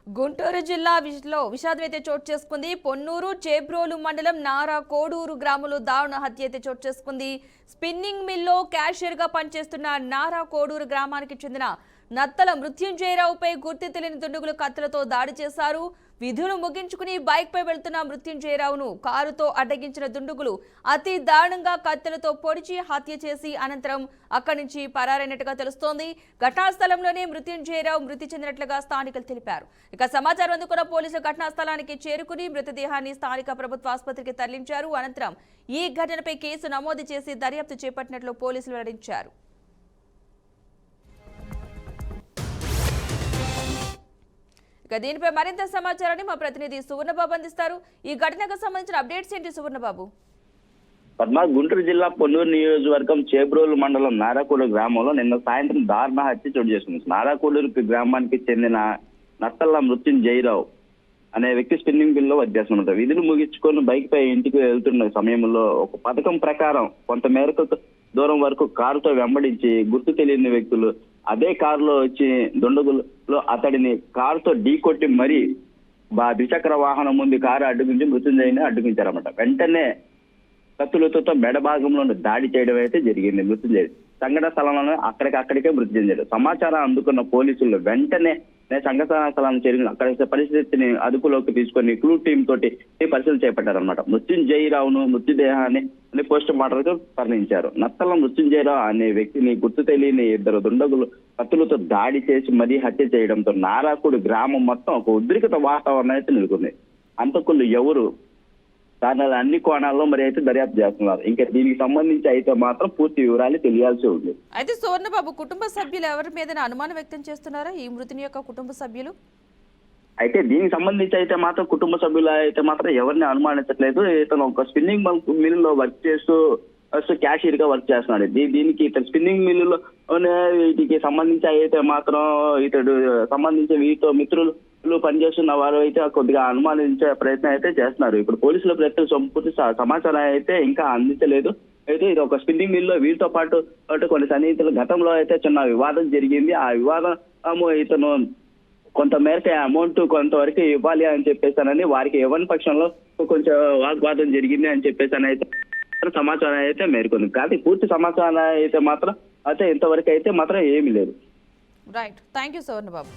గుంటూరు జిల్లా విషాదం అయితే చోటు చేసుకుంది. పొన్నూరు చేబ్రోలు మండలం నారా కోడూరు గ్రామంలో దారుణ హత్య అయితే చోటు చేసుకుంది. స్పిన్నింగ్ మిల్లో క్యాషియర్ గా పనిచేస్తున్న నారా కోడూరు గ్రామానికి చెందిన నత్తల మృత్యుంజయరావుపై గుర్తు తెలియని దుండగులు కత్తులతో దాడి చేశారు. విధులు ముగించుకుని బైక్ పై వెళ్తున్న మృత్యుంజయరావును కారుతో అడ్డగించిన దుండగులు అతి దారుణంగా కత్తులతో పొడిచి హత్య చేసి అనంతరం అక్కడి నుంచి పరారైనట్టుగా తెలుస్తోంది. ఘటనా స్థలంలోనే మృత్యుంజయరావు మృతి చెందినట్లుగా స్థానికులు తెలిపారు. ఇక సమాచారం అందుకున్న పోలీసులు ఘటనా స్థలానికి చేరుకుని మృతదేహాన్ని స్థానిక ప్రభుత్వ ఆసుపత్రికి తరలించారు. అనంతరం ఈ ఘటనపై కేసు నమోదు చేసి దర్యాప్తు చేపట్టినట్లు పోలీసులు వెల్లడించారు. దీనిపై మరింత సమాచారాన్ని మా ప్రతినిధి సువర్ణబాబు అందిస్తారు. ఈ ఘటనకు సంబంధించిన అప్డేట్స్ ఏంటి సువర్ణబాబు? పద్మ, గుంటూరు జిల్లా పొన్నూరు నియోజకవర్గం చేబ్రోలు మండలం నారాకోడూరు గ్రామంలో నిన్న సాయంత్రం దారుణ హత్య చోటు చేసుకుంది. నారాకోడూరు గ్రామానికి చెందిన నత్తల మృత్యుంజయరావు అనే వ్యక్తి స్పిన్నింగ్ బిల్ లో వర్క్ చేస్తున్నారు. విధులు ముగించుకొని బైక్ పై ఇంటికి వెళ్తున్న సమయంలో ఒక పథకం ప్రకారం కొంత మేరకు దూరం వరకు కారుతో వెంబడించి గుర్తు తెలియని వ్యక్తులు అదే కారులో వచ్చి దుండగులు అతడిని కారుతో ఢీకొట్టి మరీ ద్విచక్ర వాహనం ముందు కారు అడ్డుకుంచి మృత్యుంజయని అడ్డుకుంచారన్నమాట. వెంటనే కత్తులతో మెడ భాగంలో దాడి చేయడం అయితే జరిగింది. మృత్యుంజయ సంఘటన స్థలంలో అక్కడికే మృతి చెందారు. సమాచారం అందుకున్న పోలీసులు వెంటనే సంఘటన స్థలాన్ని చేరుకుని అక్కడ పరిస్థితిని అదుపులోకి తీసుకొని క్లూ టీం తోటి పరిశీలన చేపట్టారన్నమాట. మృత్యుంజయరావును మృతదేహాన్ని పోస్ట్ మార్టం తరలించారు. నత్తల మృత్యుంజయరావు అనే వ్యక్తిని గుర్తు తెలియని ఇద్దరు దుండగులు కత్తులతో దాడి చేసి మరీ హత్య చేయడంతో నారాకుడు గ్రామం మొత్తం ఒక ఉద్రిక్త వాతావరణం అయితే నెలకొంది. అంతకులు ఎవరు కారణాలు అన్ని కోణాల్లో మరి అయితే దర్యాప్తు చేస్తున్నారు. ఇంకా దీనికి సంబంధించి అయితే మాత్రం పూర్తి వివరాలు తెలియాల్సి ఉంది. అయితే సువర్ణబాబు, కుటుంబ సభ్యులు ఎవరి మీద అనుమానం వ్యక్తం చేస్తున్నారా ఈ మృతుని యొక్క కుటుంబ సభ్యులు? అయితే దీనికి సంబంధించి అయితే మాత్రం కుటుంబ సభ్యులు అయితే మాత్రం ఎవరిని అనుమానించట్లేదు. ఇతను ఒక స్పిన్నింగ్ మిల్ లో వర్క్ చేస్తూ క్యాషియర్ గా వర్క్ చేస్తున్నాడు. దీనికి ఇతను స్పిన్నింగ్ మిల్లులో వీటికి సంబంధించి అయితే మాత్రం ఇతడు సంబంధించి వీటితో మిత్రులు పనిచేస్తున్న వారు అయితే కొద్దిగా అనుమానించే ప్రయత్నం అయితే చేస్తున్నారు. ఇప్పుడు పోలీసుల ప్రయత్నం పూర్తి సమాచారం అయితే ఇంకా అందించలేదు. అయితే ఇది ఒక స్పిన్నింగ్ మిల్ లో వీటితో పాటు కొన్ని సన్నిహితులు గతంలో అయితే చిన్న వివాదం జరిగింది. ఆ వివాదం ఇతను కొంత మేరకు అమౌంట్ కొంతవరకు ఇవ్వాలి అని చెప్పేసానని వారికి ఇవ్వని పక్షంలో కొంచెం వాగ్వాదం జరిగింది అని చెప్పేసాను అయితే సమాచారం అయితే మేర్కొంది. కానీ పూర్తి సమాచారం అయితే మాత్రం ఇంతవరకు అయితే మాత్రం ఏమీ లేదు. Right, thank you Suvarnababu.